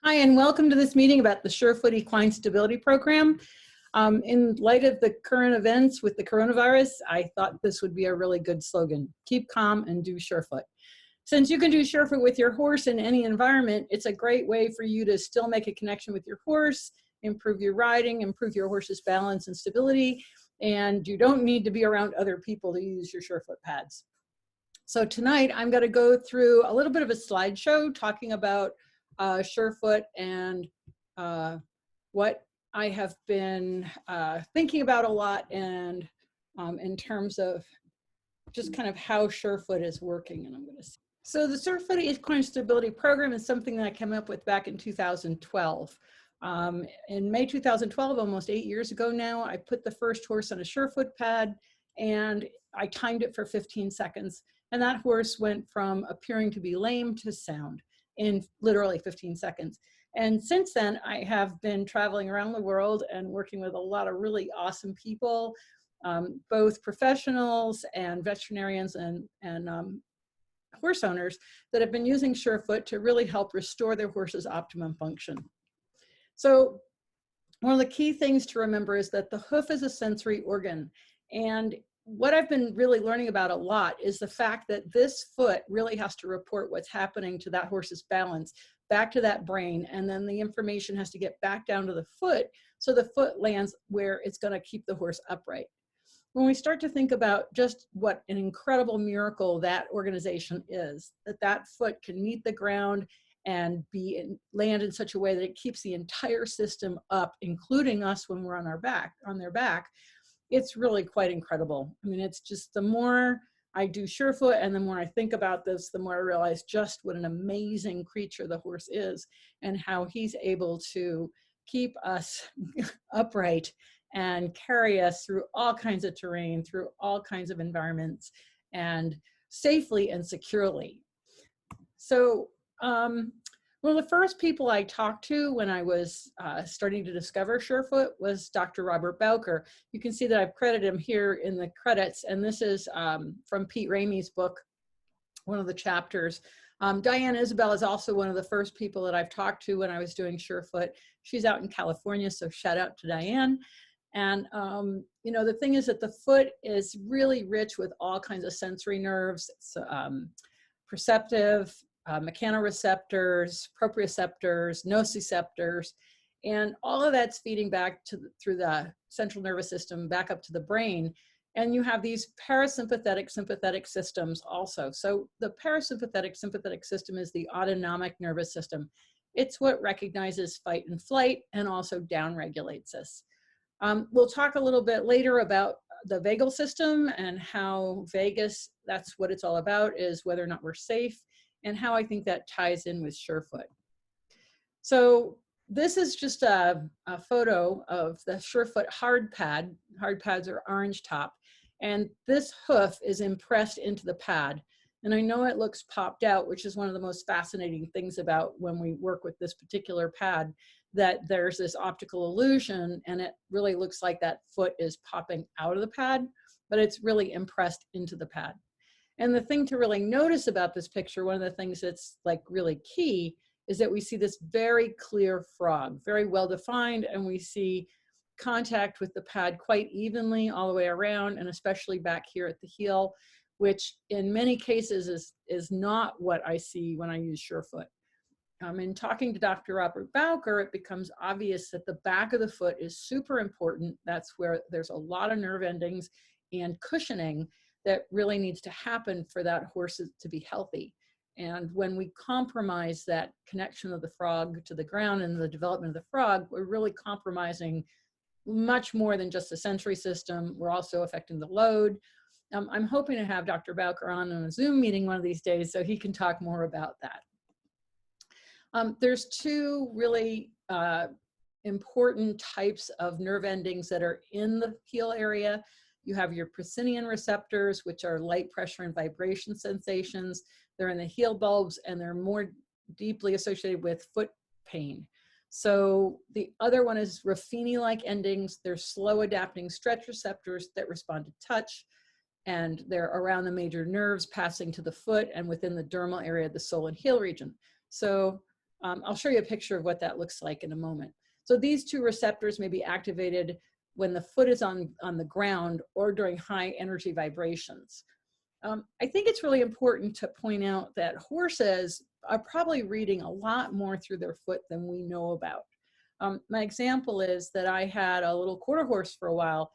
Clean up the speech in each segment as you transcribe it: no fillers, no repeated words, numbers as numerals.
Hi, and welcome to this meeting about the Surefoot Equine Stability Program. In light of the current events with the coronavirus, I thought this would be a really good slogan. Keep calm and do Surefoot. Since you can do Surefoot with your horse in any environment, it's a great way for you to still make a connection with your horse, improve your riding, improve your horse's balance and stability, and you don't need to be around other people to use your Surefoot pads. So tonight I'm going to go through a little bit of a slideshow talking about Surefoot and what I have been thinking about a lot, and in terms of just kind of how Surefoot is working. And I'm going to see. So the Surefoot Equine Stability Program is something that I came up with back in 2012. In May 2012, almost 8 years ago now, I put the first horse on a Surefoot pad and I timed it for 15 seconds. And that horse went from appearing to be lame to sound in literally 15 seconds. And since then, I have been traveling around the world and working with a lot of really awesome people, both professionals and veterinarians and horse owners that have been using Surefoot to really help restore their horse's optimum function. So one of the key things to remember is that the hoof is a sensory organ. And what I've been really learning about a lot is the fact that this foot really has to report what's happening to that horse's balance back to that brain, and then the information has to get back down to the foot so the foot lands where it's going to keep the horse upright. When we start to think about just what an incredible miracle that organization is, that foot can meet the ground and land in such a way that it keeps the entire system up, including us when we're on their back, it's really quite incredible. I mean, it's just the more I do Surefoot and the more I think about this, the more I realize just what an amazing creature the horse is and how he's able to keep us upright and carry us through all kinds of terrain, through all kinds of environments, and safely and securely. So one of the first people I talked to when I was starting to discover Surefoot was Dr. Robert Bowker. You can see that I've credited him here in the credits, and this is from Pete Ramey's book, one of the chapters. Diane Isabel is also one of the first people that I've talked to when I was doing Surefoot. She's out in California, so shout out to Diane. And you know, the thing is that the foot is really rich with all kinds of sensory nerves. It's perceptive, mechanoreceptors, proprioceptors, nociceptors, and all of that's feeding back through the central nervous system back up to the brain. And you have these parasympathetic, sympathetic systems also. So the parasympathetic, sympathetic system is the autonomic nervous system. It's what recognizes fight and flight and also downregulates us. We'll talk a little bit later about the vagal system and how vagus, that's what it's all about, is whether or not we're safe, and how I think that ties in with Surefoot. So this is just a photo of the Surefoot hard pad. Hard pads are orange top, and this hoof is impressed into the pad. And I know it looks popped out, which is one of the most fascinating things about when we work with this particular pad, that there's this optical illusion and it really looks like that foot is popping out of the pad, but it's really impressed into the pad. And the thing to really notice about this picture, one of the things that's like really key, is that we see this very clear frog, very well defined, and we see contact with the pad quite evenly all the way around, and especially back here at the heel, which in many cases is not what I see when I use Surefoot. In talking to Dr. Robert Bowker, it becomes obvious that the back of the foot is super important. That's where there's a lot of nerve endings and cushioning that really needs to happen for that horse to be healthy. And when we compromise that connection of the frog to the ground and the development of the frog, we're really compromising much more than just the sensory system. We're also affecting the load. I'm hoping to have Dr. Bowker on a Zoom meeting one of these days so he can talk more about that. There's two really important types of nerve endings that are in the heel area. You have your Pacinian receptors, which are light pressure and vibration sensations. They're in the heel bulbs, and they're more deeply associated with foot pain. So the other one is Ruffini-like endings. They're slow adapting stretch receptors that respond to touch, and they're around the major nerves passing to the foot and within the dermal area of the sole and heel region. So I'll show you a picture of what that looks like in a moment. So these two receptors may be activated when the foot is on the ground or during high energy vibrations. I think it's really important to point out that horses are probably reading a lot more through their foot than we know about. My example is that I had a little quarter horse for a while,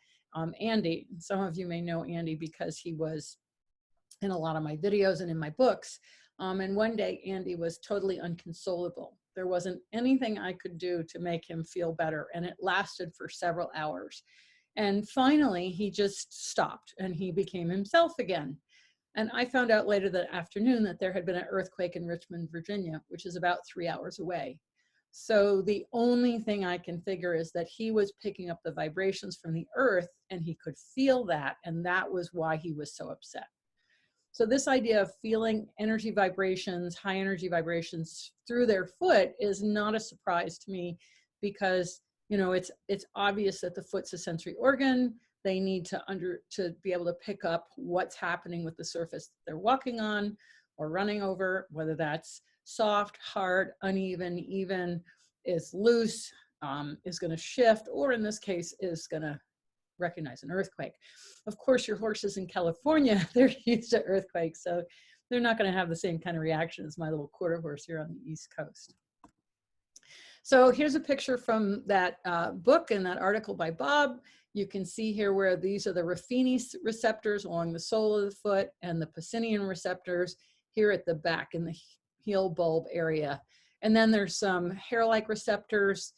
Andy. Some of you may know Andy because he was in a lot of my videos and in my books. And one day Andy was totally unconsolable. There wasn't anything I could do to make him feel better, and it lasted for several hours. And finally, he just stopped and he became himself again. And I found out later that afternoon that there had been an earthquake in Richmond, Virginia, which is about 3 hours away. So the only thing I can figure is that he was picking up the vibrations from the earth and he could feel that, and that was why he was so upset. So this idea of feeling energy vibrations, high energy vibrations through their foot is not a surprise to me, because it's obvious that the foot's a sensory organ. They need to be able to pick up what's happening with the surface they're walking on or running over, whether that's soft, hard, uneven, even, is loose, is going to shift, or in this case is going to recognize an earthquake. Of course, your horses in California, they're used to earthquakes, so they're not going to have the same kind of reaction as my little quarter horse here on the East Coast. So here's a picture from that book and that article by Bob. You can see here where these are the Ruffini receptors along the sole of the foot and the Pacinian receptors here at the back in the heel bulb area. And then there's some hair-like receptors.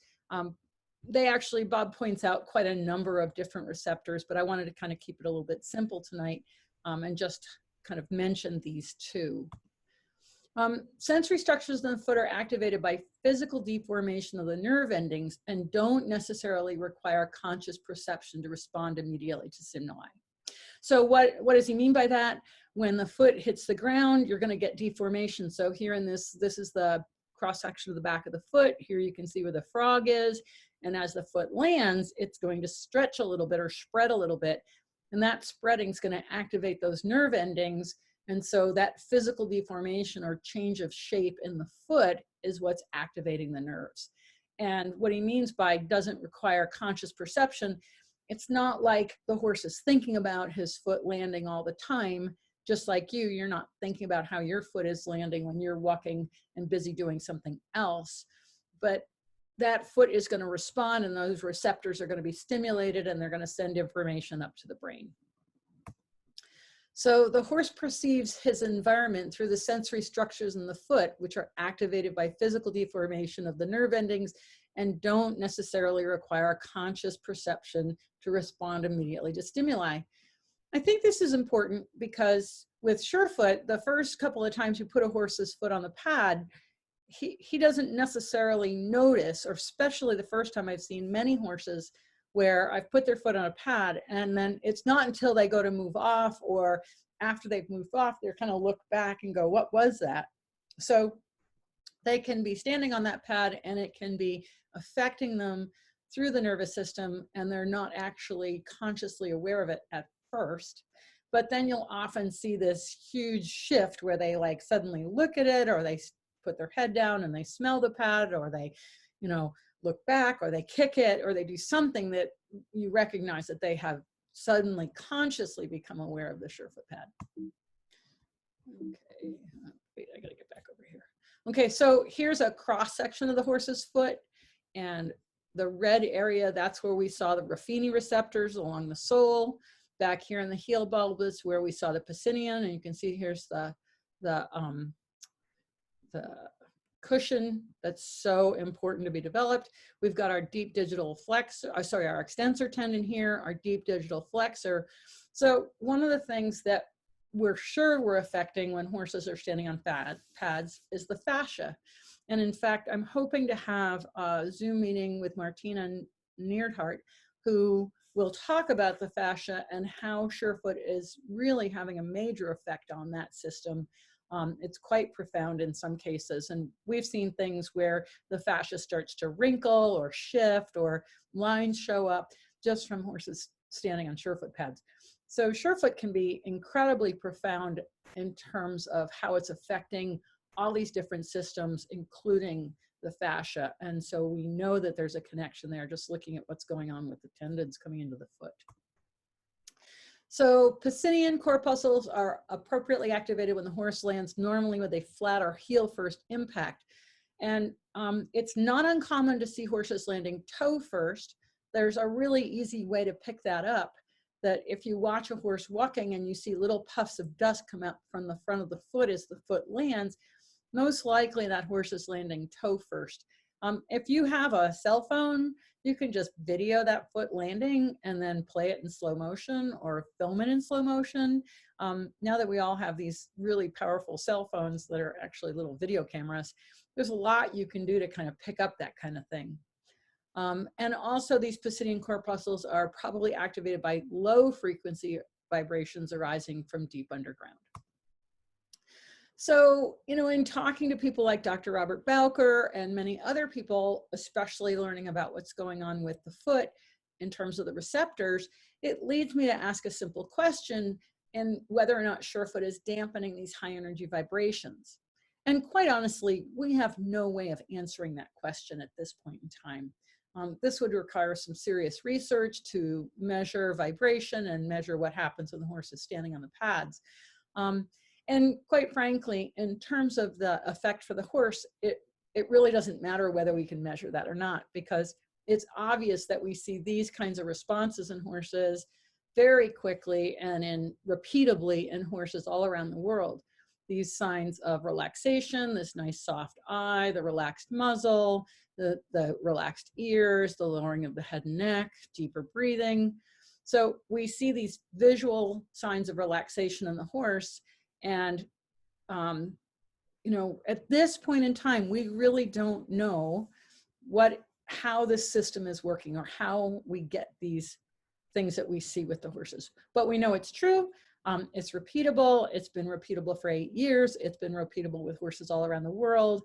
They actually, Bob points out quite a number of different receptors, but I wanted to kind of keep it a little bit simple tonight and just kind of mention these two. Sensory structures in the foot are activated by physical deformation of the nerve endings and don't necessarily require conscious perception to respond immediately to stimuli. So what does he mean by that? When the foot hits the ground, you're going to get deformation. So here in this is the cross section of the back of the foot. Here you can see where the frog is. And as the foot lands, it's going to stretch a little bit or spread a little bit. And that spreading is going to activate those nerve endings. And so that physical deformation or change of shape in the foot is what's activating the nerves. And what he means by doesn't require conscious perception, it's not like the horse is thinking about his foot landing all the time. Just like you're not thinking about how your foot is landing when you're walking and busy doing something else. But that foot is going to respond, and those receptors are going to be stimulated, and they're going to send information up to the brain. So the horse perceives his environment through the sensory structures in the foot, which are activated by physical deformation of the nerve endings and don't necessarily require conscious perception to respond immediately to stimuli. I think this is important because with Surefoot, the first couple of times you put a horse's foot on the pad, he doesn't necessarily notice, or especially the first time I've seen many horses where I've put their foot on a pad, and then it's not until they go to move off or after they've moved off, they're kind of look back and go, what was that? So they can be standing on that pad and it can be affecting them through the nervous system, and they're not actually consciously aware of it at first. But then you'll often see this huge shift where they like suddenly look at it, or they put their head down and they smell the pad, or they, look back, or they kick it, or they do something that you recognize that they have suddenly consciously become aware of the Surefoot pad. Okay, wait, I gotta get back over here. Okay, so here's a cross section of the horse's foot, and the red area, that's where we saw the Ruffini receptors along the sole. Back here in the heel bulb is where we saw the Pacinian, and you can see here's the cushion that's so important to be developed. We've got our deep digital flexor, our extensor tendon here, our deep digital flexor. So one of the things that we're sure we're affecting when horses are standing on pads is the fascia. And in fact, I'm hoping to have a Zoom meeting with Martina Neerdhart, who will talk about the fascia and how Surefoot is really having a major effect on that system. It's quite profound in some cases, and we've seen things where the fascia starts to wrinkle or shift, or lines show up just from horses standing on Surefoot pads. So Surefoot can be incredibly profound in terms of how it's affecting all these different systems, including the fascia. And so we know that there's a connection there just looking at what's going on with the tendons coming into the foot. So Pacinian corpuscles are appropriately activated when the horse lands normally with a flat or heel first impact. And it's not uncommon to see horses landing toe first. There's a really easy way to pick that up, that if you watch a horse walking and you see little puffs of dust come out from the front of the foot as the foot lands, most likely that horse is landing toe first. If you have a cell phone, you can just video that foot landing and then play it in slow motion or film it in slow motion. Now that we all have these really powerful cell phones that are actually little video cameras, there's a lot you can do to kind of pick up that kind of thing. And also these Pacinian corpuscles are probably activated by low frequency vibrations arising from deep underground. So, you know, in talking to people like Dr. Robert Bowker and many other people, especially learning about what's going on with the foot in terms of the receptors, it leads me to ask a simple question in whether or not Surefoot is dampening these high energy vibrations. And quite honestly, we have no way of answering that question at this point in time. This would require some serious research to measure vibration and measure what happens when the horse is standing on the pads. And quite frankly, in terms of the effect for the horse, it really doesn't matter whether we can measure that or not, because it's obvious that we see these kinds of responses in horses very quickly and repeatably in horses all around the world. These signs of relaxation, this nice soft eye, the relaxed muzzle, the relaxed ears, the lowering of the head and neck, deeper breathing. So we see these visual signs of relaxation in the horse. And, you know, at this point in time, we really don't know how this system is working or how we get these things that we see with the horses. But we know it's true. It's repeatable. It's been repeatable for 8 years. It's been repeatable with horses all around the world.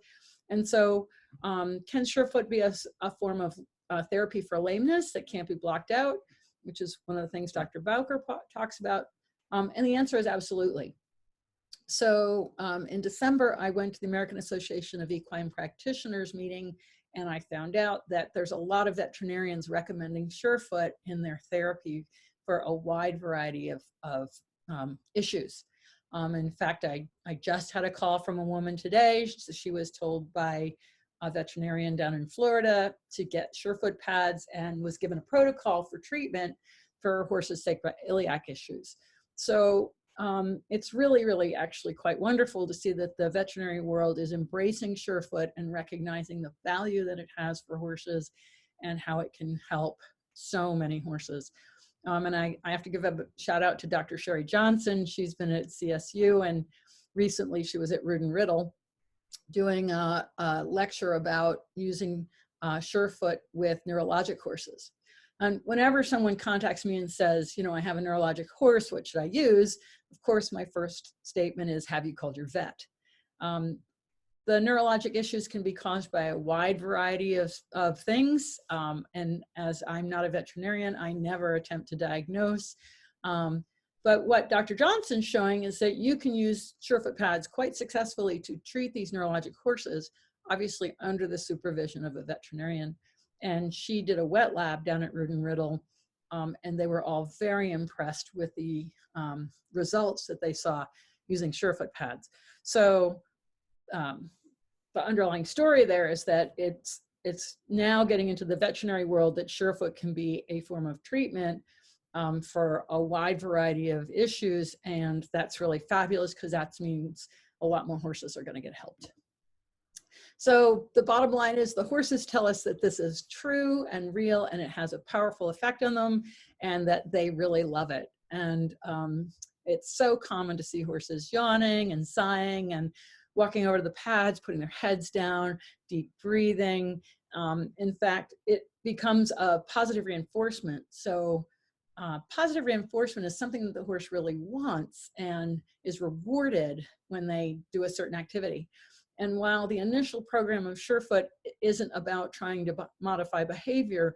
And so can Surefoot be a form of therapy for lameness that can't be blocked out, which is one of the things Dr. Bowker talks about? And the answer is absolutely. So in December, I went to the American Association of Equine Practitioners meeting, and I found out that there's a lot of veterinarians recommending Surefoot in their therapy for a wide variety of issues. In fact, I just had a call from a woman today. She was told by a veterinarian down in Florida to get Surefoot pads and was given a protocol for treatment for horses' sacroiliac issues. So it's really, really actually quite wonderful to see that the veterinary world is embracing Surefoot and recognizing the value that it has for horses and how it can help so many horses. And I have to give a shout out to Dr. Sherry Johnson. She's been at CSU, and recently she was at Rood and Riddle doing a lecture about using Surefoot with neurologic horses. And whenever someone contacts me and says, you know, I have a neurologic horse, what should I use? Of course, my first statement is, have you called your vet? The neurologic issues can be caused by a wide variety of things. And as I'm not a veterinarian, I never attempt to diagnose. But what Dr. Johnson's showing is that you can use Surefoot pads quite successfully to treat these neurologic horses, obviously under the supervision of a veterinarian. And she did a wet lab down at Rood and Riddle, and they were all very impressed with the results that they saw using Surefoot pads. So the underlying story there is that it's now getting into the veterinary world that Surefoot can be a form of treatment for a wide variety of issues, and that's really fabulous because that means a lot more horses are going to get helped. So the bottom line is the horses tell us that this is true and real, and it has a powerful effect on them, and that they really love it. And it's so common to see horses yawning and sighing and walking over to the pads, putting their heads down, deep breathing. In fact, it becomes a positive reinforcement. So positive reinforcement is something that the horse really wants and is rewarded when they do a certain activity. And while the initial program of Surefoot isn't about trying to modify behavior,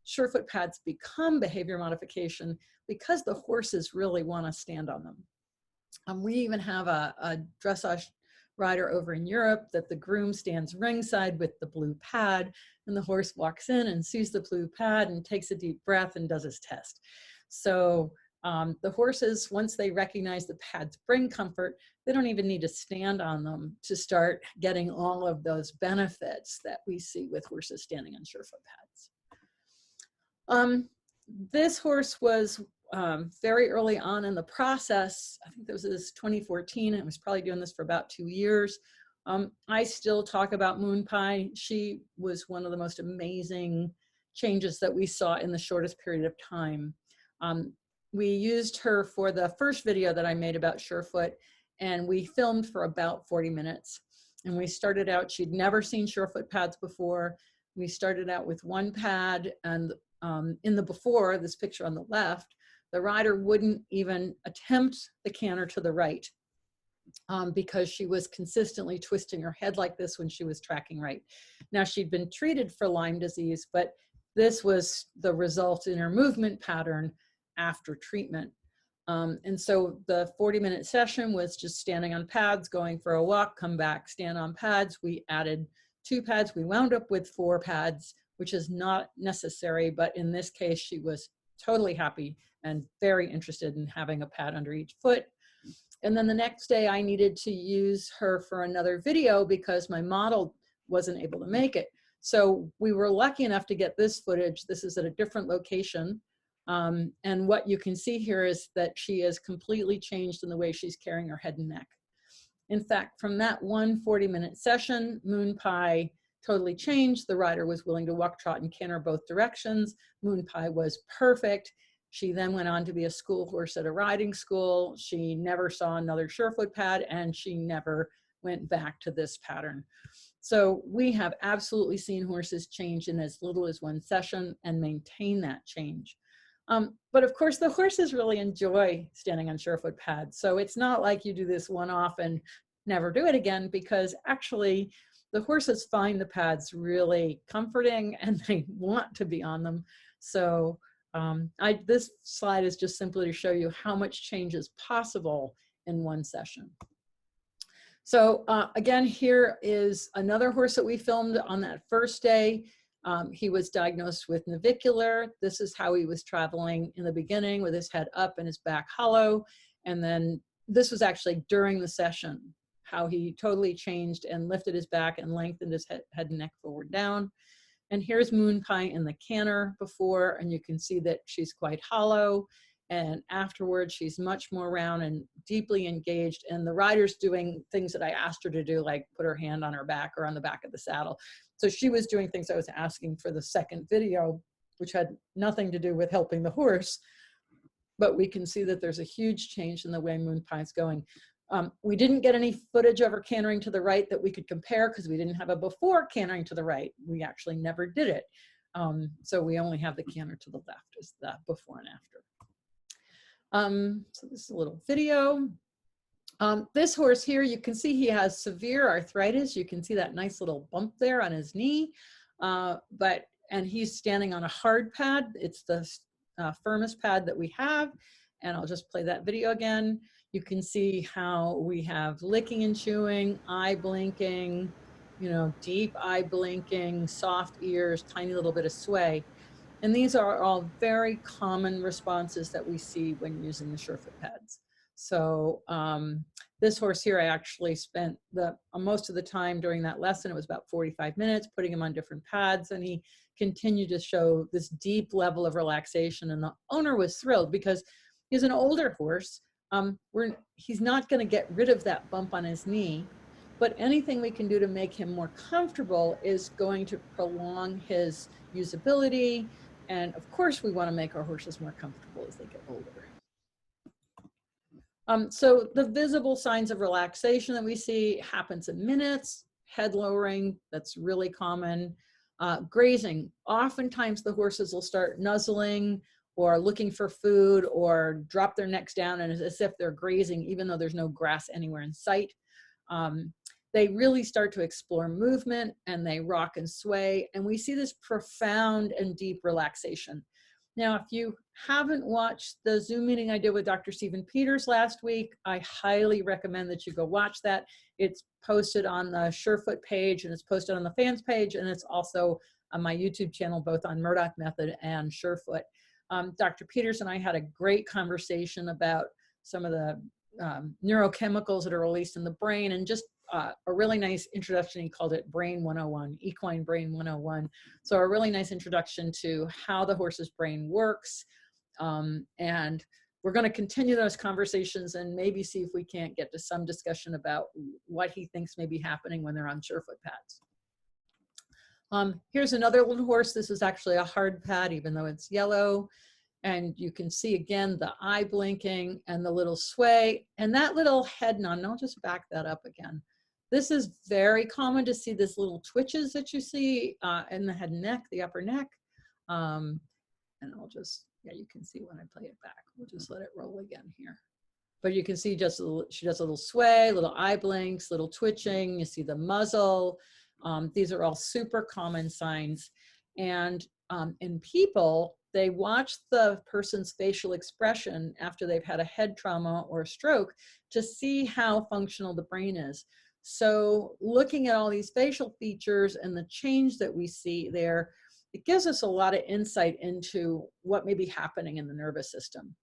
Surefoot pads become behavior modification because the horses really want to stand on them. We even have a dressage rider over in Europe that the groom stands ringside with the blue pad, and the horse walks in and sees the blue pad and takes a deep breath and does his test. So the horses, once they recognize the pads bring comfort, they don't even need to stand on them to start getting all of those benefits that we see with horses standing on Surefoot pads. This horse was very early on in the process. I think this was 2014. I was probably doing this for about 2 years. I still talk about Moonpie. She was one of the most amazing changes that we saw in the shortest period of time. We used her for the first video that I made about Surefoot, and we filmed for about 40 minutes. And we started out, she'd never seen Surefoot pads before. We started out with one pad, and in the before, this picture on the left, the rider wouldn't even attempt the canter to the right because she was consistently twisting her head like this when she was tracking right. Now, she'd been treated for Lyme disease, but this was the result in her movement pattern after treatment. And so the 40-minute session was just standing on pads, going for a walk, come back, stand on pads. We added 2 pads. We wound up with 4 pads, which is not necessary, but in this case, she was totally happy and very interested in having a pad under each foot. And then the next day I needed to use her for another video because my model wasn't able to make it. So we were lucky enough to get this footage. This is at a different location. And what you can see here is that she is completely changed in the way she's carrying her head and neck. In fact, from that one 40-minute session, Moonpie totally changed. The rider was willing to walk, trot, and canter both directions. Moonpie was perfect. She then went on to be a school horse at a riding school. She never saw another Surefoot pad, and she never went back to this pattern. So we have absolutely seen horses change in as little as one session and maintain that change. But of course, the horses really enjoy standing on Surefoot pads. So it's not like you do this one-off and never do it again, because actually the horses find the pads really comforting and they want to be on them. So this slide is just simply to show you how much change is possible in one session. So again, here is another horse that we filmed on that first day. He was diagnosed with Navicular. This is how he was traveling in the beginning, with his head up and his back hollow. And then this was actually during the session, how he totally changed and lifted his back and lengthened his head and neck forward down. And here's Moonpie in the canter before, and you can see that she's quite hollow. And afterwards, she's much more round and deeply engaged. And the rider's doing things that I asked her to do, like put her hand on her back or on the back of the saddle. So she was doing things I was asking for the second video, which had nothing to do with helping the horse. But we can see that there's a huge change in the way Moonpie's going. We didn't get any footage of her cantering to the right that we could compare because we didn't have a before cantering to the right. We actually never did it. So we only have the canter to the left as the before and after. So this is a little video. This horse here, you can see he has severe arthritis. You can see that nice little bump there on his knee. And he's standing on a hard pad. It's the firmest pad that we have. And I'll just play that video again. You can see how we have licking and chewing, eye blinking, deep eye blinking, soft ears, tiny little bit of sway. And these are all very common responses that we see when using the Surefoot pads. So this horse here, I actually spent most of the time during that lesson, it was about 45 minutes, putting him on different pads, and he continued to show this deep level of relaxation. And the owner was thrilled because he's an older horse. He's not going to get rid of that bump on his knee, but anything we can do to make him more comfortable is going to prolong his usability. And of course, we want to make our horses more comfortable as they get older. So the visible signs of relaxation that we see happens in minutes. Head lowering, that's really common. Grazing, oftentimes the horses will start nuzzling or looking for food or drop their necks down and as if they're grazing, even though there's no grass anywhere in sight. They really start to explore movement and they rock and sway. And we see this profound and deep relaxation. Now, if you haven't watched the Zoom meeting I did with Dr. Stephen Peters last week, I highly recommend that you go watch that. It's posted on the Surefoot page, and it's posted on the fans page, and it's also on my YouTube channel, both on Murdoch Method and Surefoot. Dr. Peters and I had a great conversation about some of the neurochemicals that are released in the brain, and just a really nice introduction. He called it Brain 101, Equine Brain 101. So a really nice introduction to how the horse's brain works. And we're going to continue those conversations and maybe see if we can't get to some discussion about what he thinks may be happening when they're on Surefoot pads. Here's another little horse. This is actually a hard pad, even though it's yellow. And you can see again the eye blinking and the little sway and that little head nod. And I'll just back that up again. This is very common to see this little twitches that you see in the head and neck, the upper neck. And I'll just, yeah, you can see when I play it back. We'll just let it roll again here. But you can see just a little, she does a little sway, little eye blinks, little twitching. You see the muzzle. These are all super common signs. And in people, they watch the person's facial expression after they've had a head trauma or a stroke to see how functional the brain is. So looking at all these facial features and the change that we see there, it gives us a lot of insight into what may be happening in the nervous system.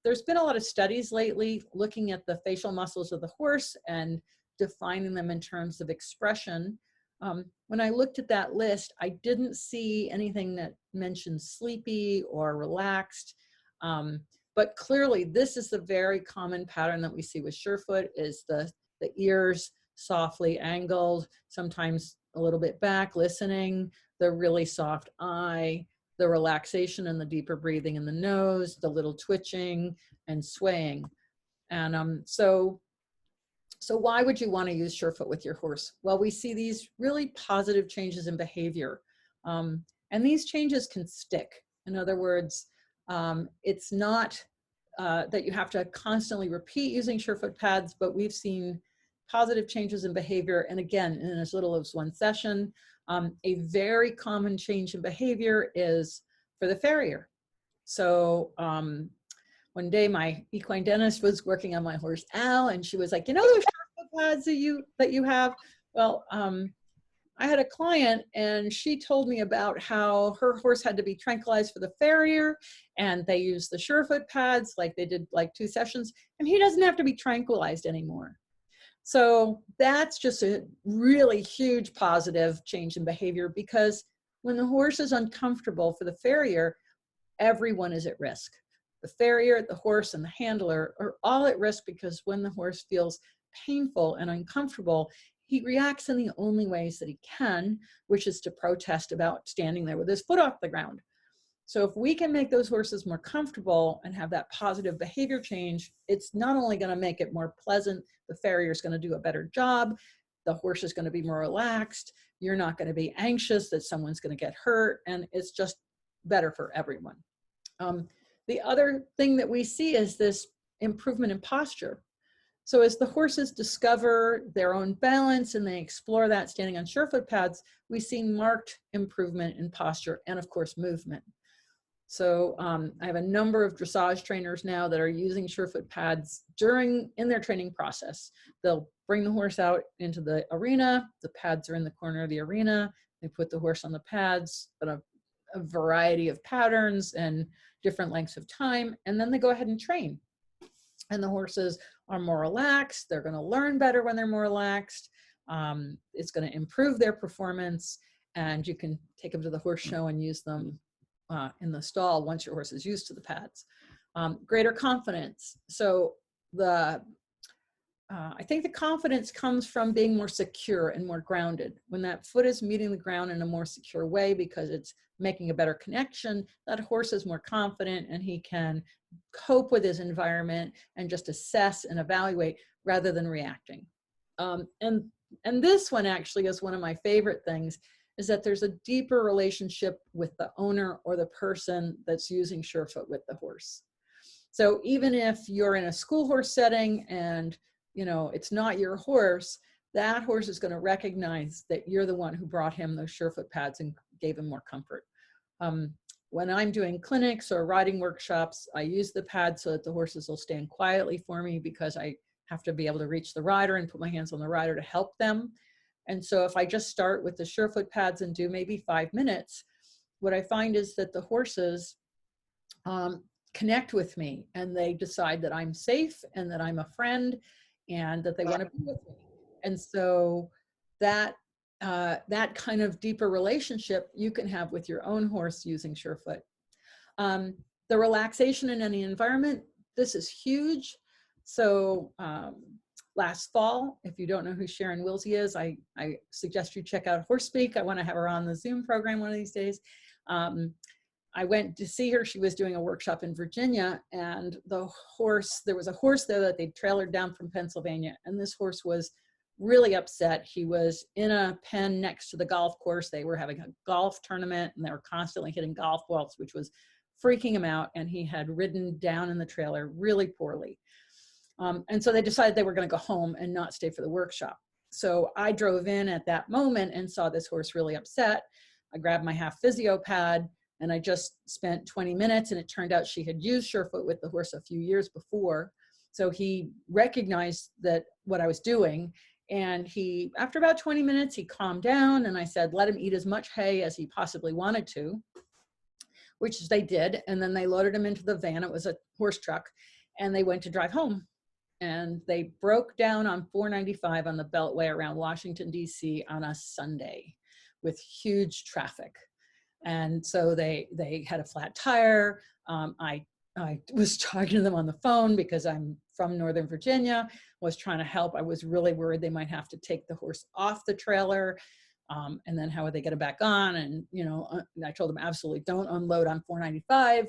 There's been a lot of studies lately looking at the facial muscles of the horse and defining them in terms of expression. When I looked at that list, I didn't see anything that mentioned sleepy or relaxed. But clearly, this is the very common pattern that we see with Surefoot, is the ears softly angled, sometimes a little bit back, listening, the really soft eye, the relaxation and the deeper breathing in the nose, the little twitching and swaying. And so why would you want to use Surefoot with your horse? Well, we see these really positive changes in behavior. And these changes can stick. In other words, it's not that you have to constantly repeat using Surefoot pads, but we've seen positive changes in behavior. And again, in as little as one session. A very common change in behavior is for the farrier. So one day my equine dentist was working on my horse Al, and she was like, you know those Surefoot pads that you have? Well, I had a client and she told me about how her horse had to be tranquilized for the farrier, and they used the Surefoot pads, like they did like 2 sessions, and he doesn't have to be tranquilized anymore. So that's just a really huge positive change in behavior, because when the horse is uncomfortable for the farrier, everyone is at risk. The farrier, the horse, and the handler are all at risk, because when the horse feels painful and uncomfortable, he reacts in the only ways that he can, which is to protest about standing there with his foot off the ground. So if we can make those horses more comfortable and have that positive behavior change, it's not only going to make it more pleasant, the farrier is going to do a better job, the horse is going to be more relaxed, you're not going to be anxious that someone's going to get hurt, and it's just better for everyone. The other thing that we see is this improvement in posture. So as the horses discover their own balance and they explore that standing on Surefoot pads, we see marked improvement in posture and, of course, movement. So I have a number of dressage trainers now that are using Surefoot pads in their training process. They'll bring the horse out into the arena. The pads are in the corner of the arena. They put the horse on the pads in a variety of patterns and different lengths of time, and then they go ahead and train. And the horses are more relaxed. They're going to learn better when they're more relaxed. It's going to improve their performance, and you can take them to the horse show and use them in the stall once your horse is used to the pads. Greater confidence. So I think the confidence comes from being more secure and more grounded. When that foot is meeting the ground in a more secure way because it's making a better connection, that horse is more confident and he can cope with his environment and just assess and evaluate rather than reacting. And this one actually is one of my favorite things, is that there's a deeper relationship with the owner or the person that's using Surefoot with the horse. So even if you're in a school horse setting and it's not your horse, that horse is going to recognize that you're the one who brought him those Surefoot pads and gave him more comfort. when I'm doing clinics or riding workshops, I use the pad so that the horses will stand quietly for me, because I have to be able to reach the rider and put my hands on the rider to help them. And so if I just start with the Surefoot pads and do maybe 5 minutes, what I find is that the horses connect with me, and they decide that I'm safe and that I'm a friend and that they want to be with me. And so that that kind of deeper relationship you can have with your own horse using Surefoot. The relaxation in any environment, this is huge. So last fall, if you don't know who Sharon Wilsey is, I suggest you check out Horse Speak. I want to have her on the Zoom program one of these days. I went to see her. She was doing a workshop in Virginia, and there was a horse there that they trailered down from Pennsylvania, and this horse was really upset. He was in a pen next to the golf course. They were having a golf tournament, and they were constantly hitting golf balls, which was freaking him out, and he had ridden down in the trailer really poorly. And so they decided they were going to go home and not stay for the workshop. So I drove in at that moment and saw this horse really upset. I grabbed my half physio pad, and I just spent 20 minutes, and it turned out she had used Surefoot with the horse a few years before. So he recognized that what I was doing, and he, after about 20 minutes, he calmed down, and I said, let him eat as much hay as he possibly wanted to, which they did. And then they loaded him into the van. It was a horse truck, and they went to drive home. And they broke down on 495 on the Beltway around Washington, D.C. on a Sunday with huge traffic. And so they had a flat tire. I was talking to them on the phone because I'm from Northern Virginia, was trying to help. I was really worried they might have to take the horse off the trailer. And then how would they get it back on? And, you know, I told them absolutely don't unload on 495.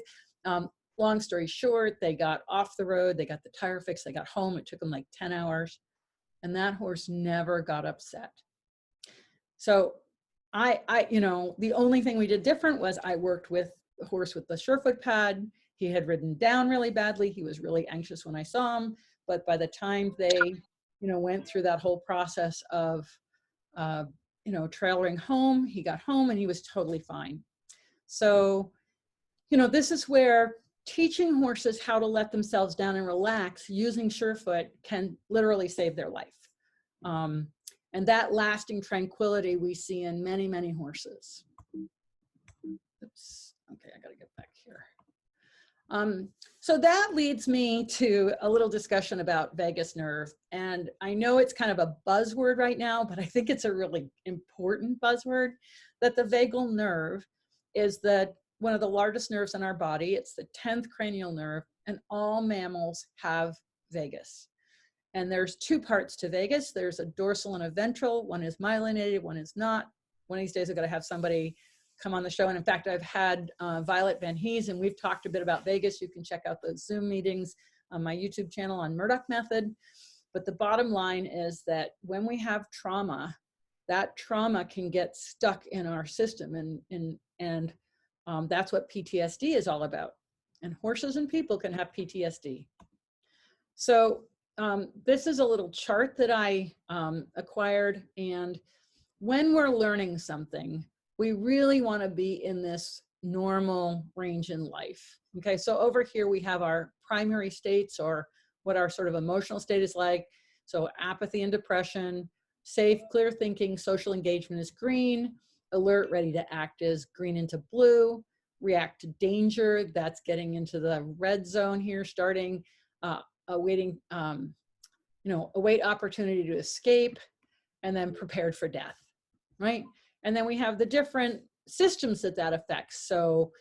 Long story short, they got off the road, they got the tire fixed, they got home. It took them like 10 hours, and that horse never got upset. So you know, the only thing we did different was I worked with the horse with the Surefoot pad. He had ridden down really badly. He was really anxious when I saw him, but by the time they, you know, went through that whole process of, you know, trailering home, he got home and he was totally fine. So, you know, this is where teaching horses how to let themselves down and relax using Surefoot can literally save their life. And that lasting tranquility we see in many, many horses. Oops, okay, I gotta get back here. So that leads me to a little discussion about vagus nerve. And I know it's kind of a buzzword right now, but I think it's a really important buzzword, that the vagal nerve is one of the largest nerves in our body. It's the 10th cranial nerve, and all mammals have vagus. And there's two parts to vagus. There's a dorsal and a ventral. One is myelinated, one is not. One of these days I've got to have somebody come on the show. And in fact, I've had Violet Van Hees, and we've talked a bit about vagus. You can check out those Zoom meetings on my YouTube channel on Murdoch Method. But the bottom line is that when we have trauma, that trauma can get stuck in our system. And that's what PTSD is all about. And horses and people can have PTSD. So this is a little chart that I acquired. And when we're learning something, we really want to be in this normal range in life. Okay, so over here we have our primary states, or what our sort of emotional state is like. So apathy and depression, safe, clear thinking, social engagement is green, alert, ready to act is green into blue, react to danger, that's getting into the red zone here, starting awaiting, await opportunity to escape, and then prepared for death, right? And then we have the different systems that affects. So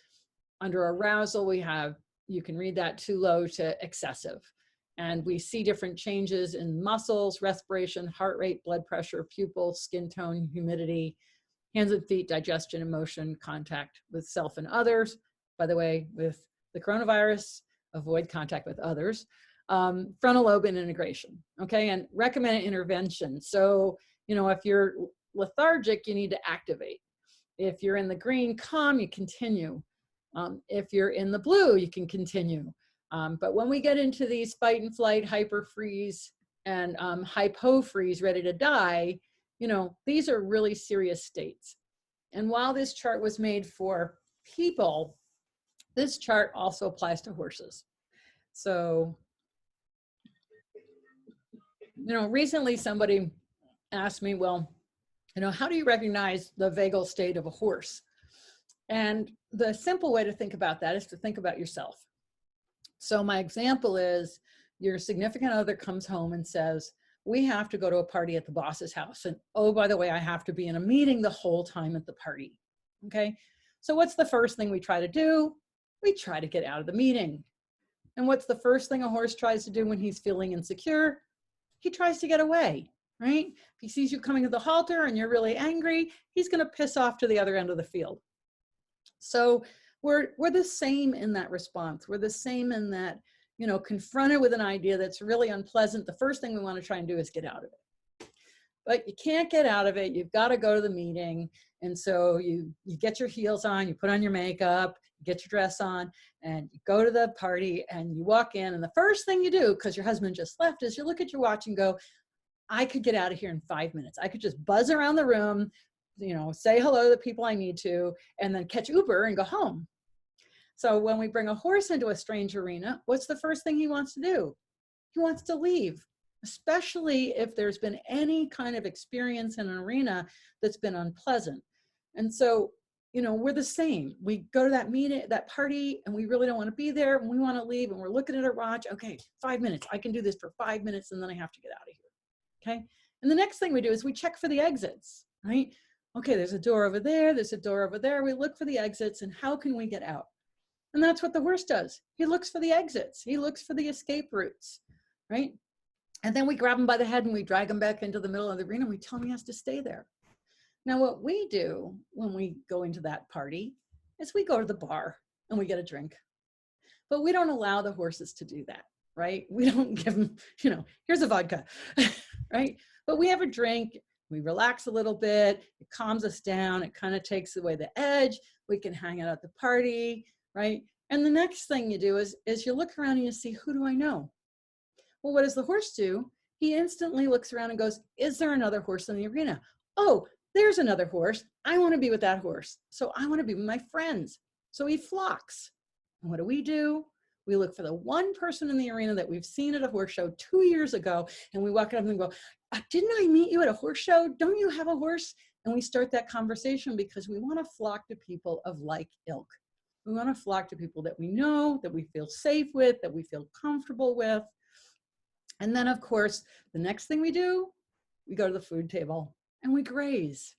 under arousal, we have, you can read that, too low to excessive. And we see different changes in muscles, respiration, heart rate, blood pressure, pupil, skin tone, humidity, hands and feet, digestion, emotion, contact with self and others. By the way, with the coronavirus, avoid contact with others. Frontal lobe and integration, okay? And recommended intervention. So, you know, if you're lethargic, you need to activate. If you're in the green, calm, you continue. If you're in the blue, you can continue. But when we get into these fight and flight, hyper freeze, and hypo freeze, ready to die, you know, these are really serious states. And while this chart was made for people, This chart also applies to horses. So, recently somebody asked me, well, how do you recognize the vagal state of a horse? And the simple way to think about that is to think about yourself. So my example is your significant other comes home and says, we have to go to a party at the boss's house. And oh, by the way, I have to be in a meeting the whole time at the party. Okay. So what's the first thing we try to do? We try to get out of the meeting. And what's the first thing a horse tries to do when he's feeling insecure? He tries to get away, right? If he sees you coming to the halter and you're really angry, he's going to piss off to the other end of the field. So we're the same in that response. We're the same in that, confronted with an idea that's really unpleasant, the first thing we want to try and do is get out of it. But you can't get out of it. You've got to go to the meeting. And so you get your heels on, you put on your makeup, you get your dress on, and you go to the party and you walk in. And the first thing you do, because your husband just left, is you look at your watch and go, I could get out of here in 5 minutes. I could just buzz around the room, say hello to the people I need to, and then catch Uber and go home. So when we bring a horse into a strange arena, what's the first thing he wants to do? He wants to leave, especially if there's been any kind of experience in an arena that's been unpleasant. And so, we're the same. We go to that meeting, that party, and we really don't want to be there, and we want to leave, and we're looking at our watch. Okay, 5 minutes. I can do this for 5 minutes, and then I have to get out of here. Okay. And the next thing we do is we check for the exits, right? Okay, there's a door over there. There's a door over there. We look for the exits, and how can we get out? And that's what the horse does. He looks for the exits. He looks for the escape routes, right? And then we grab him by the head and we drag him back into the middle of the arena and we tell him he has to stay there. Now, what we do when we go into that party is we go to the bar and we get a drink. But we don't allow the horses to do that, right? We don't give them, here's a vodka, right? But we have a drink, we relax a little bit, it calms us down, it kind of takes away the edge, we can hang out at the party, right? And the next thing you do is you look around and you see, who do I know? Well, what does the horse do? He instantly looks around and goes, is there another horse in the arena? Oh, there's another horse. I want to be with that horse. So I want to be with my friends. So he flocks. And what do? We look for the one person in the arena that we've seen at a horse show 2 years ago. And we walk up and go, didn't I meet you at a horse show? Don't you have a horse? And we start that conversation because we want to flock to people of like ilk. We want to flock to people that we know, that we feel safe with, that we feel comfortable with. And then, of course, the next thing we do, we go to the food table and we graze.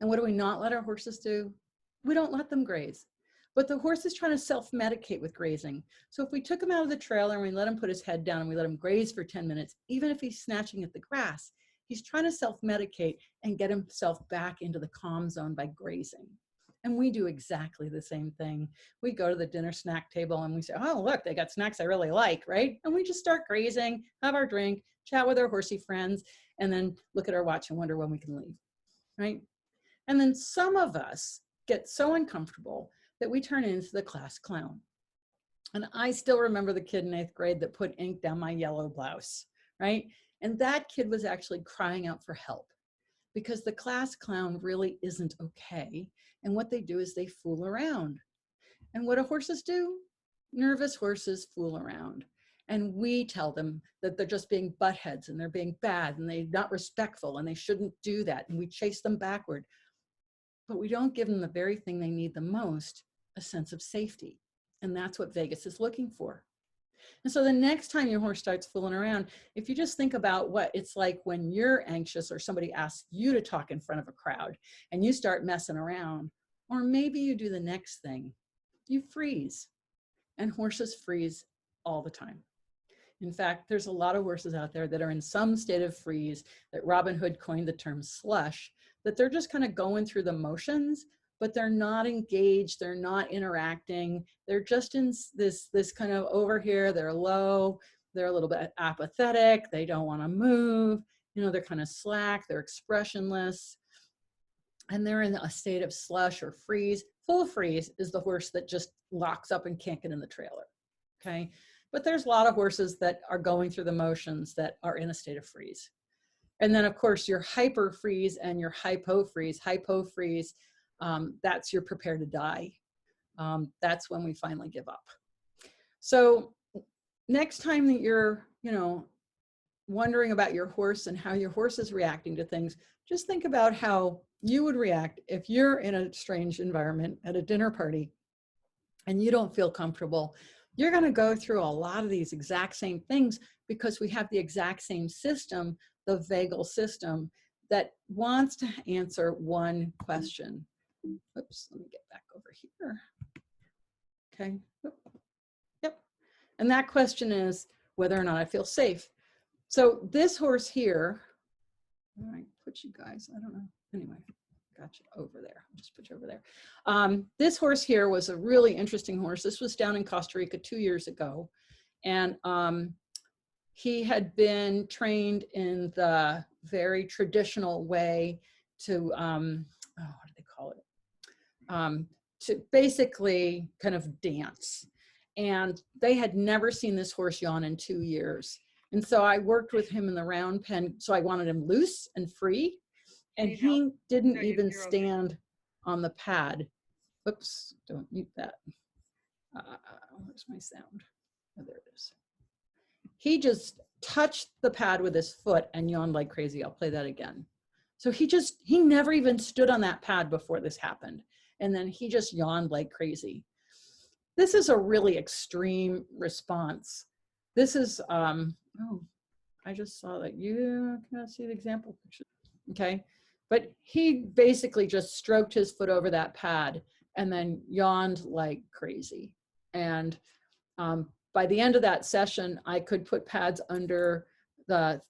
And what do we not let our horses do? We don't let them graze. But the horse is trying to self-medicate with grazing. So if we took him out of the trailer and we let him put his head down and we let him graze for 10 minutes, even if he's snatching at the grass, he's trying to self-medicate and get himself back into the calm zone by grazing. And we do exactly the same thing. We go to the dinner snack table and we say, oh, look, they got snacks I really like, right? And we just start grazing, have our drink, chat with our horsey friends, and then look at our watch and wonder when we can leave, right? And then some of us get so uncomfortable that we turn into the class clown. And I still remember the kid in 8th grade that put ink down my yellow blouse, right? And that kid was actually crying out for help because the class clown really isn't okay. And what they do is they fool around. And what do horses do? Nervous horses fool around. And we tell them that they're just being buttheads and they're being bad and they're not respectful and they shouldn't do that. And we chase them backward. But we don't give them the very thing they need the most, a sense of safety. And that's what vagus is looking for. And so the next time your horse starts fooling around, if you just think about what it's like when you're anxious or somebody asks you to talk in front of a crowd and you start messing around, or maybe you do the next thing, you freeze. And horses freeze all the time. In fact, there's a lot of horses out there that are in some state of freeze that Robin Hood coined the term slush, that they're just kind of going through the motions, but they're not engaged, they're not interacting, they're just in this kind of over here, they're low, they're a little bit apathetic, they don't want to move, they're kind of slack, they're expressionless, and they're in a state of slush or freeze. Full freeze is the horse that just locks up and can't get in the trailer, okay? But there's a lot of horses that are going through the motions that are in a state of freeze. And then, of course, your hyper freeze and your hypo freeze. Hypo freeze, that's your prepare to die. that's when we finally give up. So next time that you're, wondering about your horse and how your horse is reacting to things, just think about how you would react if you're in a strange environment at a dinner party and you don't feel comfortable. You're going to go through a lot of these exact same things because we have the exact same system, the vagal system, that wants to answer one question. Oops, let me get back over here. Okay. Yep. And that question is whether or not I feel safe. So this horse here, all right, put you guys, I don't know. Anyway, got you over there. I'll just put you over there. This horse here was a really interesting horse. This was down in Costa Rica 2 years ago. And he had been trained in the very traditional way to, what do they call it? To basically kind of dance. And they had never seen this horse yawn in 2 years. And so I worked with him in the round pen. So I wanted him loose and free. And he didn't even stand on the pad. Oops, don't mute that. Where's my sound? Oh, there it is. He just touched the pad with his foot and yawned like crazy. I'll play that again. So he never even stood on that pad before this happened. And then he just yawned like crazy. This is a really extreme response. This is, oh, I just saw that. You cannot see the example picture. Okay. But he basically just stroked his foot over that pad and then yawned like crazy. And by the end of that session, I could put pads under the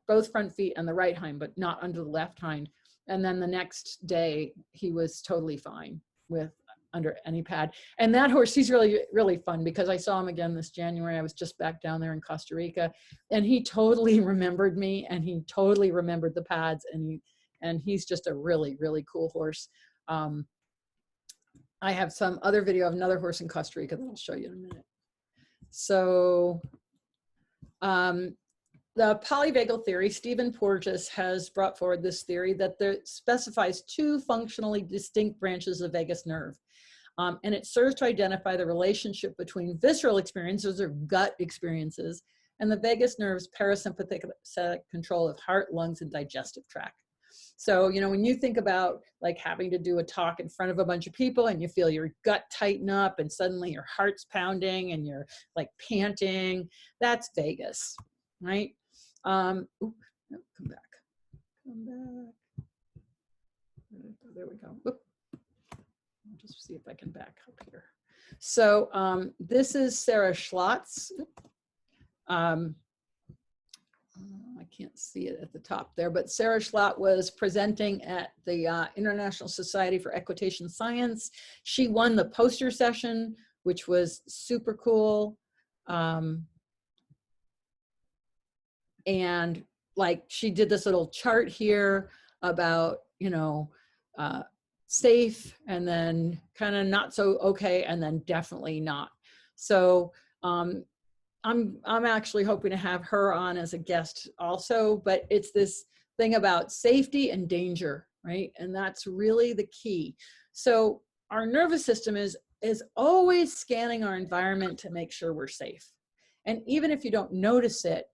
both front feet and the right hind, but not under the left hind. And then the next day, he was totally fine with under any pad. And that horse, he's really, really fun because I saw him again this January. I was just back down there in Costa Rica, and he totally remembered me, and he totally remembered the pads, and he's just a really, really cool horse. I have some other video of another horse in Costa Rica that I'll show you in a minute. So the polyvagal theory, Stephen Porges has brought forward this theory that specifies two functionally distinct branches of vagus nerve. And it serves to identify the relationship between visceral experiences or gut experiences and the vagus nerve's parasympathetic control of heart, lungs, and digestive tract. So, when you think about like having to do a talk in front of a bunch of people and you feel your gut tighten up and suddenly your heart's pounding and you're like panting, that's vagus, right? No, come back. There we go. Whoop. I'll just see if I can back up here. So this is Sarah Schlotz. I can't see it at the top there, but Sarah Schlott was presenting at the International Society for Equitation Science. She won the poster session, which was super cool. And like she did this little chart here about, safe and then kind of not so okay and then definitely not. So I'm actually hoping to have her on as a guest also, but it's this thing about safety and danger, right? And that's really the key. So our nervous system is always scanning our environment to make sure we're safe. And even if you don't notice it,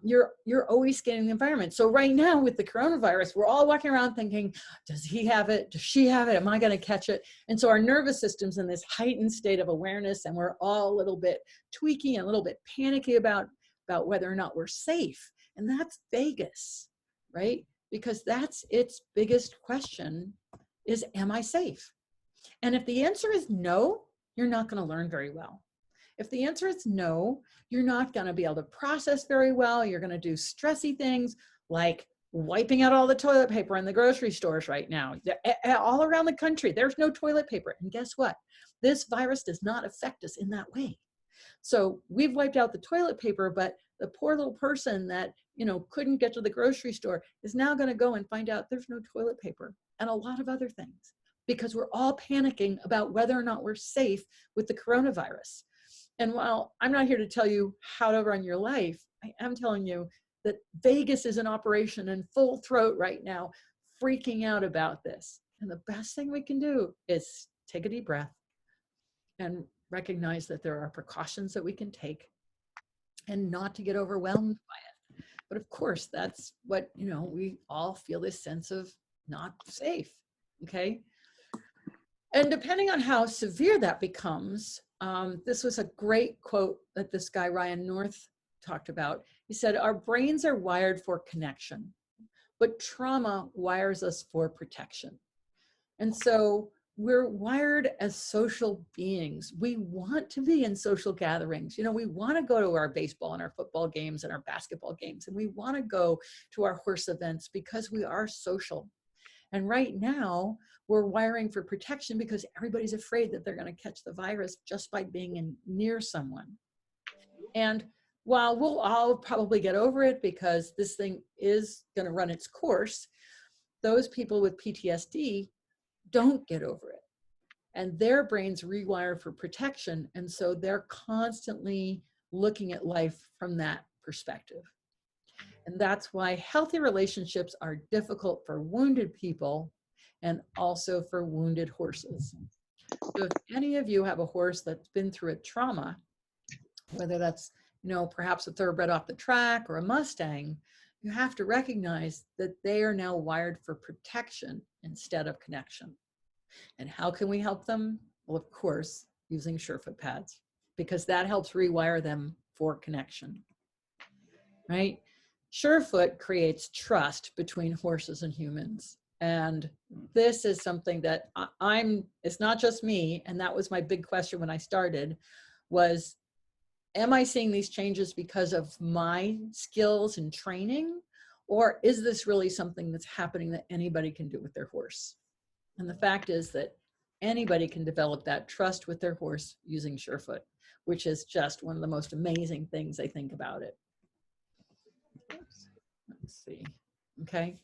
you're always scanning the environment. So right now with the coronavirus, we're all walking around thinking, does he have it? Does she have it? Am I going to catch it? And so our nervous system's in this heightened state of awareness, and we're all a little bit tweaky and a little bit panicky about whether or not we're safe. And that's vagus, right? Because that's its biggest question is, am I safe? And if the answer is no, you're not going to learn very well. If the answer is no, you're not going to be able to process very well. You're going to do stressy things like wiping out all the toilet paper in the grocery stores right now. All around the country, there's no toilet paper. And guess what? This virus does not affect us in that way. So we've wiped out the toilet paper, but the poor little person that, couldn't get to the grocery store is now going to go and find out there's no toilet paper and a lot of other things because we're all panicking about whether or not we're safe with the coronavirus. And while I'm not here to tell you how to run your life, I am telling you that vagus is in operation in full throat right now, freaking out about this. And the best thing we can do is take a deep breath, and recognize that there are precautions that we can take and not to get overwhelmed by it. But of course, that's what, we all feel this sense of not safe, okay? And depending on how severe that becomes, this was a great quote that this guy, Ryan North, talked about. He said, our brains are wired for connection, but trauma wires us for protection. And so we're wired as social beings. We want to be in social gatherings. We want to go to our baseball and our football games and our basketball games, and we want to go to our horse events because we are social. And right now, we're wiring for protection because everybody's afraid that they're going to catch the virus just by being near someone. And while we'll all probably get over it because this thing is going to run its course, those people with PTSD don't get over it. And their brains rewire for protection. And so they're constantly looking at life from that perspective. And that's why healthy relationships are difficult for wounded people and also for wounded horses. So if any of you have a horse that's been through a trauma, whether that's, perhaps a thoroughbred off the track or a Mustang, you have to recognize that they are now wired for protection instead of connection. And how can we help them? Well, of course, using Surefoot pads, because that helps rewire them for connection, right? Surefoot creates trust between horses and humans. And this is something that it's not just me, and that was my big question when I started, was, am I seeing these changes because of my skills and training? Or is this really something that's happening that anybody can do with their horse? And the fact is that anybody can develop that trust with their horse using Surefoot, which is just one of the most amazing things I think about it. Oops. Let's see. Okay.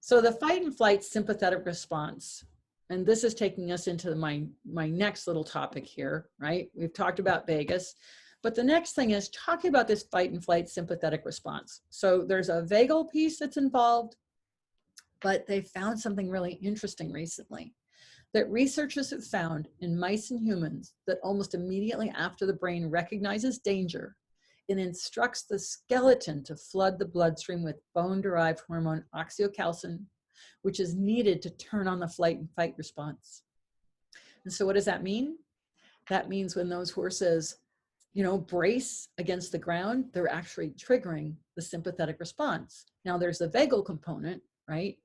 So the fight and flight sympathetic response, and this is taking us into my next little topic here, right? We've talked about vagus, but the next thing is talking about this fight and flight sympathetic response. So there's a vagal piece that's involved, but they found something really interesting recently, that researchers have found in mice and humans that almost immediately after the brain recognizes danger, it instructs the skeleton to flood the bloodstream with bone-derived hormone oxytocin, which is needed to turn on the flight and fight response. And so what does that mean? That means when those horses, brace against the ground, they're actually triggering the sympathetic response. Now there's a vagal component, right?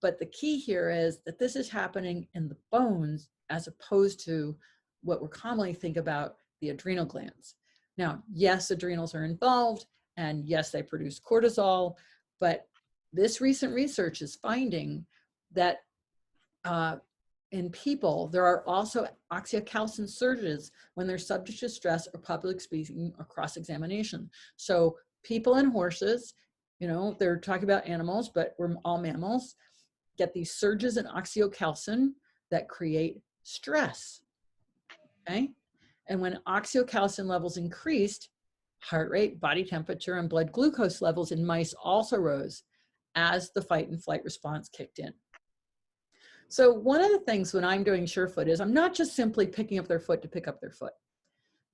But the key here is that this is happening in the bones as opposed to what we commonly think about the adrenal glands. Now, yes, adrenals are involved, and yes, they produce cortisol, but this recent research is finding that in people, there are also oxytocin surges when they're subject to stress or public speaking or cross-examination. So people and horses, they're talking about animals, but we're all mammals, get these surges in oxytocin that create stress, okay? And when oxytocin levels increased, heart rate, body temperature, and blood glucose levels in mice also rose as the fight and flight response kicked in. So one of the things when I'm doing Surefoot is I'm not just simply picking up their foot to pick up their foot.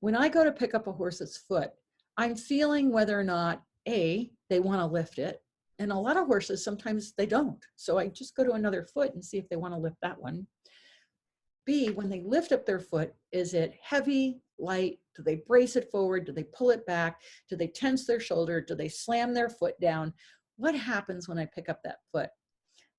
When I go to pick up a horse's foot, I'm feeling whether or not, A, they want to lift it. And a lot of horses, sometimes they don't. So I just go to another foot and see if they want to lift that one. B, when they lift up their foot, is it heavy, light? Do they brace it forward? Do they pull it back? Do they tense their shoulder? Do they slam their foot down? What happens when I pick up that foot?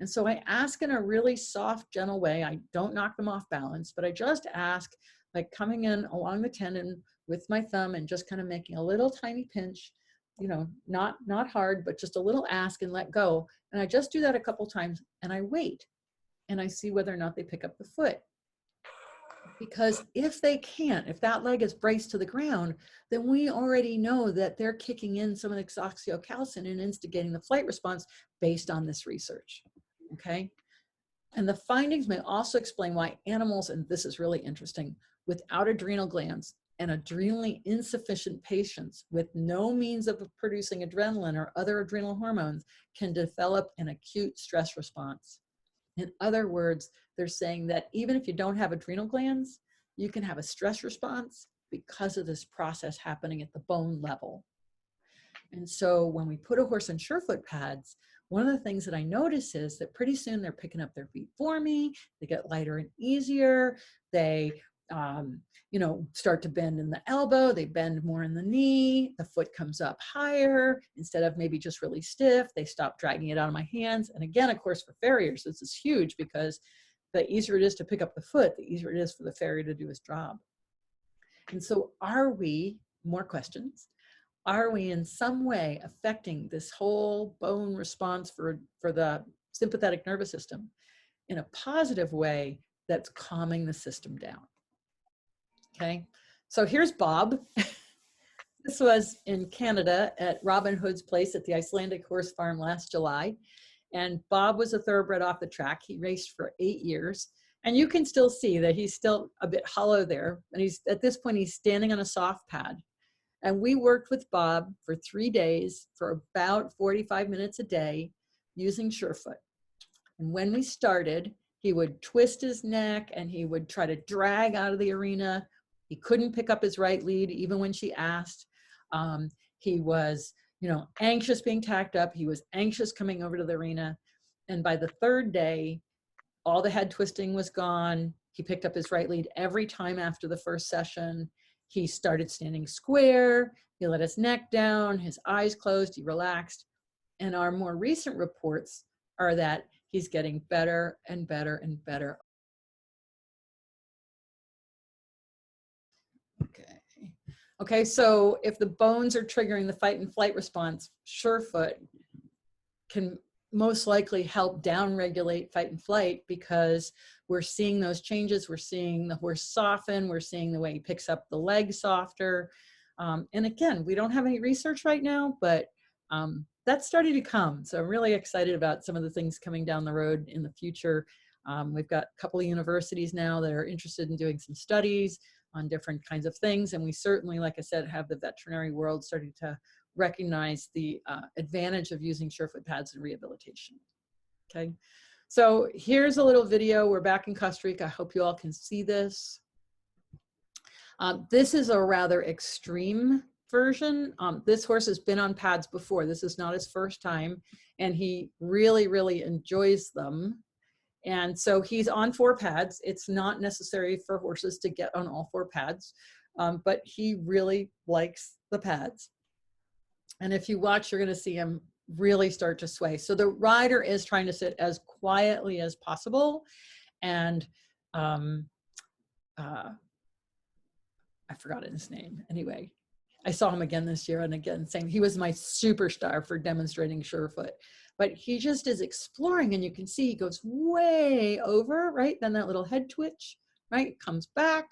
And so I ask in a really soft, gentle way. I don't knock them off balance, but I just ask, like coming in along the tendon with my thumb and just kind of making a little tiny pinch, not hard, but just a little ask and let go. And I just do that a couple times and I wait and I see whether or not they pick up the foot. Because if they can't, if that leg is braced to the ground, then we already know that they're kicking in some of the oxytocin and instigating the flight response based on this research, okay? And the findings may also explain why animals, and this is really interesting, without adrenal glands and adrenally insufficient patients with no means of producing adrenaline or other adrenal hormones can develop an acute stress response. In other words, they're saying that even if you don't have adrenal glands, you can have a stress response because of this process happening at the bone level. And so when we put a horse on Surefoot pads, one of the things that I notice is that pretty soon they're picking up their feet for me. They get lighter and easier. They, you know, start to bend in the elbow. They bend more in the knee. The foot comes up higher instead of maybe just really stiff. They stop dragging it out of my hands. And again, of course, for farriers, this is huge because the easier it is to pick up the foot, the easier it is for the farrier to do his job. And so are we, more questions, are we in some way affecting this whole bone response for the sympathetic nervous system in a positive way that's calming the system down? Okay, so here's Bob. This was in Canada at Robin Hood's place at the Icelandic Horse Farm last July. And Bob was a thoroughbred off the track. He raced for 8 years. And you can still see that he's still a bit hollow there. And he's at this point, he's standing on a soft pad. And we worked with Bob for 3 days for about 45 minutes a day using Surefoot. And when we started, he would twist his neck and he would try to drag out of the arena. He couldn't pick up his right lead even when she asked. He was, you know, anxious being tacked up. He was anxious coming over to the arena. And by the 3rd day, all the head twisting was gone. He picked up his right lead every time after the first session. He started standing square. He let his neck down, his eyes closed, he relaxed. And our more recent reports are that he's getting better and better and better. Okay, so if the bones are triggering the fight and flight response, Surefoot can most likely help downregulate fight and flight because we're seeing those changes. We're seeing the horse soften. We're seeing the way he picks up the leg softer. And again, we don't have any research right now, but that's starting to come. So I'm really excited about some of the things coming down the road in the future. We've got a couple of universities now that are interested in doing some studies on different kinds of things. And we certainly, like I said, have the veterinary world starting to recognize the advantage of using Surefoot pads in rehabilitation. Okay, so here's a little video. We're back in Costa Rica. I hope you all can see this. This is a rather extreme version. This horse has been on pads before. This is not his first time, and he really, really enjoys them. And so he's on 4 pads. It's not necessary for horses to get on all 4 pads, but he really likes the pads. And if you watch, you're going to see him really start to sway. So the rider is trying to sit as quietly as possible. And I forgot his name. Anyway, I saw him again this year and again, saying he was my superstar for demonstrating Surefoot. But he just is exploring, and you can see he goes way over, right? Then that little head twitch, right? Comes back,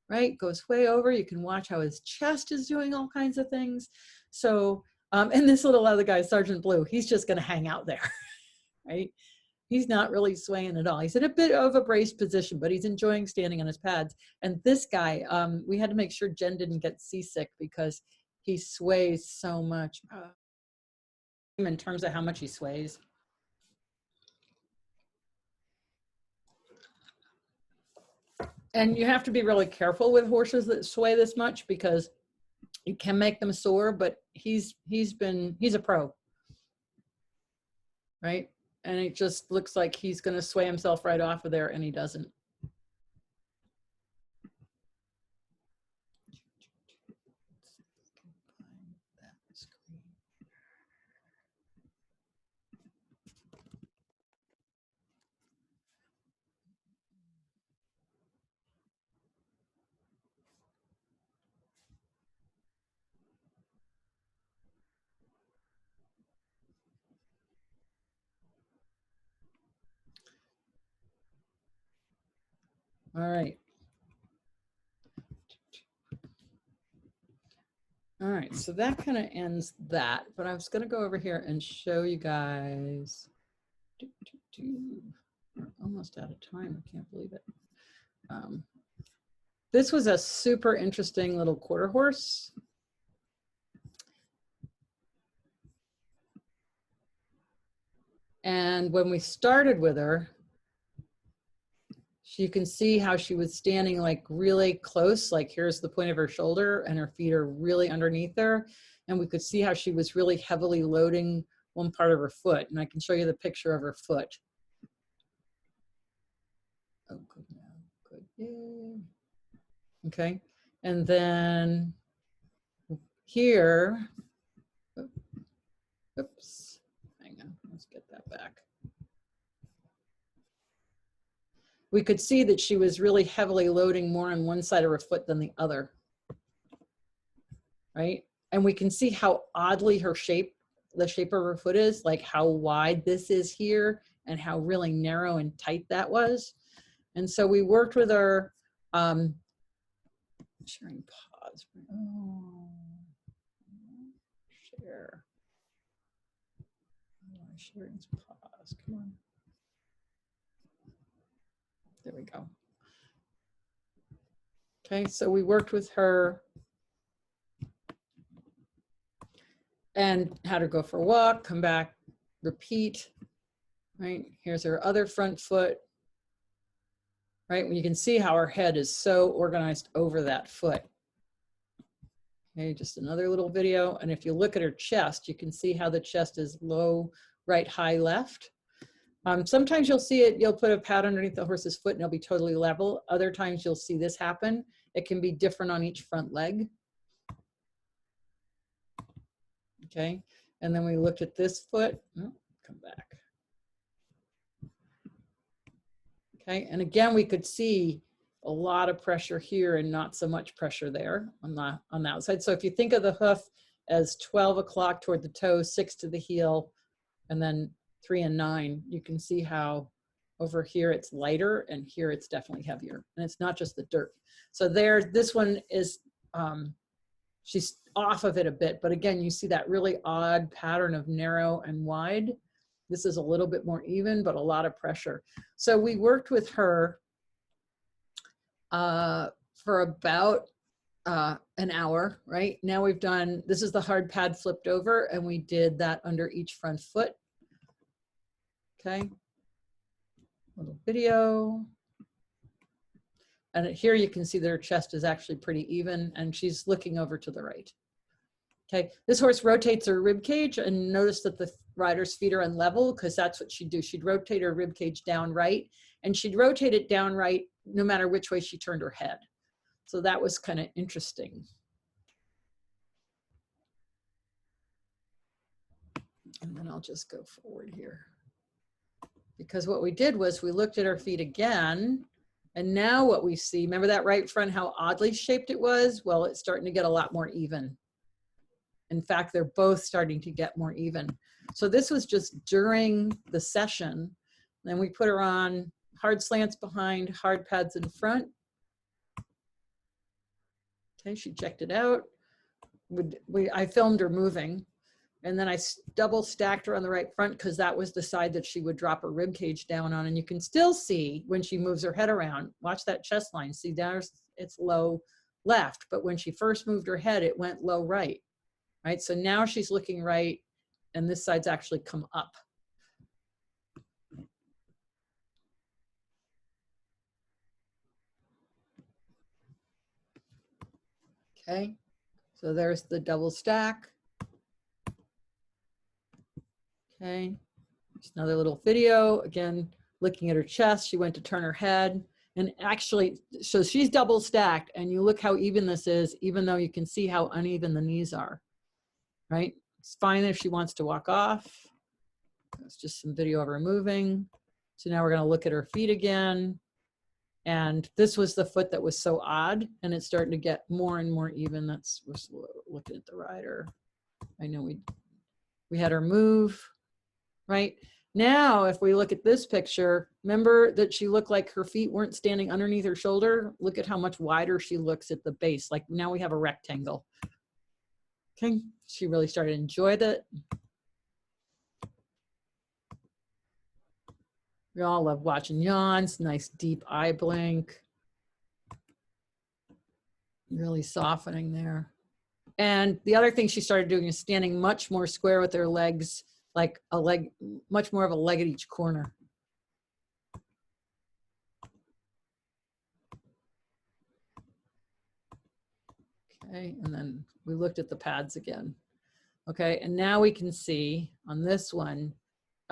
right? Goes way over. You can watch how his chest is doing all kinds of things. So, and this little other guy, Sergeant Blue, he's just going to hang out there, right? He's not really swaying at all. He's in a bit of a braced position, but he's enjoying standing on his pads. And this guy, we had to make sure Jen didn't get seasick because he sways so much. In terms of how much he sways. And you have to be really careful with horses that sway this much because you can make them sore, but he's a pro, right? And it just looks like he's going to sway himself right off of there, and he doesn't. All right. All right, so that kind of ends that, but I was going to go over here and show you guys. We're almost out of time. I can't believe it. This was a super interesting little quarter horse. And when we started with her, you can see how she was standing like really close, like here's the point of her shoulder and her feet are really underneath her. And we could see how she was really heavily loading one part of her foot. And I can show you the picture of her foot. Oh, good now, good, yay. Okay, and then here, oops, hang on, let's get that back. We could see that she was really heavily loading more on one side of her foot than the other, right? And we can see how oddly her shape, the shape of her foot is, like how wide this is here and how really narrow and tight that was. And so we worked with her, sharing pause. Oh, share. Oh, sharing's pause, come on. There we go. Okay, so we worked with her and had her go for a walk, come back, repeat, right? Here's her other front foot, right? You can see how her head is so organized over that foot. Okay, just another little video. And if you look at her chest, you can see how the chest is low, right, high, left. Sometimes you'll see it, you'll put a pad underneath the horse's foot and it'll be totally level. Other times you'll see this happen. It can be different on each front leg. Okay, and then we looked at this foot. Oh, come back. Okay, and again, we could see a lot of pressure here and not so much pressure there on the outside. So if you think of the hoof as 12 o'clock toward the toe, 6 to the heel, and then 3 and 9, you can see how over here it's lighter and here it's definitely heavier. And it's not just the dirt. So there, this one is, she's off of it a bit, but again, you see that really odd pattern of narrow and wide. This is a little bit more even, but a lot of pressure. So we worked with her for about an hour, right? Now we've done, this is the hard pad flipped over and we did that under each front foot. Okay, little video. And here you can see that her chest is actually pretty even and she's looking over to the right. Okay, this horse rotates her rib cage and notice that the rider's feet are unlevel because that's what she'd do. She'd rotate her rib cage down right and she'd rotate it down right no matter which way she turned her head. So that was kind of interesting. And then I'll just go forward here. Because what we did was we looked at her feet again, and now what we see, remember that right front, how oddly shaped it was? Well, it's starting to get a lot more even. In fact, they're both starting to get more even. So this was just during the session. Then we put her on hard slants behind, hard pads in front. Okay, she checked it out. I filmed her moving. And then I double stacked her on the right front because that was the side that she would drop her rib cage down on. And you can still see when she moves her head around, watch that chest line. See, there's, it's low left, but when she first moved her head, it went low right, right? So now she's looking right and this side's actually come up. Okay, so there's the double stack. Okay, just another little video. Again, looking at her chest, she went to turn her head. And actually, so she's double stacked and you look how even this is, even though you can see how uneven the knees are, right? It's fine if she wants to walk off. It's just some video of her moving. So now we're gonna look at her feet again. And this was the foot that was so odd and it's starting to get more and more even. That's, we're looking at the rider. I know we had her move. Right? Now, if we look at this picture, remember that she looked like her feet weren't standing underneath her shoulder? Look at how much wider she looks at the base. Like now we have a rectangle. Okay, she really started to enjoy that. We all love watching yawns, nice deep eye blink. Really softening there. And the other thing she started doing is standing much more square with her legs, like a leg, much more of a leg at each corner. Okay, and then we looked at the pads again. Okay, and now we can see on this one,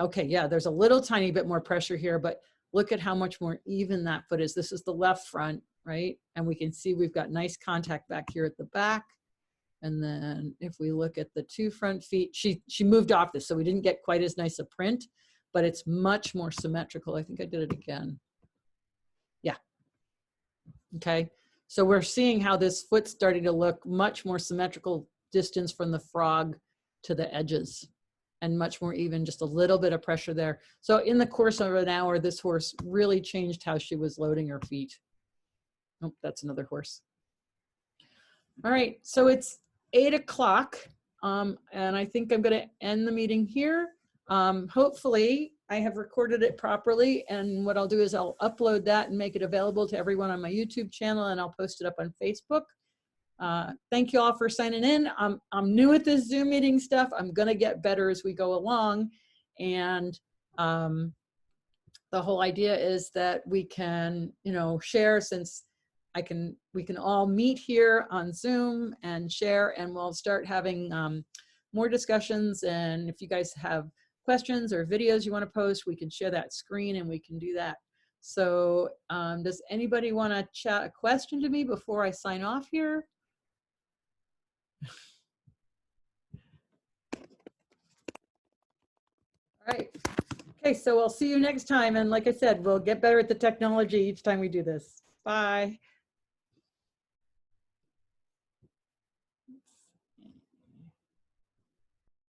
okay, yeah, there's a little tiny bit more pressure here, but look at how much more even that foot is. This is the left front, right? And we can see we've got nice contact back here at the back. And then if we look at the two front feet, she moved off this, so we didn't get quite as nice a print, but it's much more symmetrical. I think I did it again. Yeah. Okay. So we're seeing how this foot's starting to look much more symmetrical distance from the frog to the edges, and much more even, just a little bit of pressure there. So in the course of an hour, this horse really changed how she was loading her feet. Oh, that's another horse. All right, so it's 8 o'clock, and I think I'm going to end the meeting here. Hopefully, I have recorded it properly, and what I'll do is I'll upload that and make it available to everyone on my YouTube channel, and I'll post it up on Facebook. Thank you all for signing in. I'm new at this Zoom meeting stuff. I'm going to get better as we go along, and the whole idea is that we can, share, since we can all meet here on Zoom and share, and we'll start having more discussions. And if you guys have questions or videos you want to post, we can share that screen and we can do that. So does anybody want to chat a question to me before I sign off here? All right. Okay, so I'll see you next time. And like I said, we'll get better at the technology each time we do this. Bye.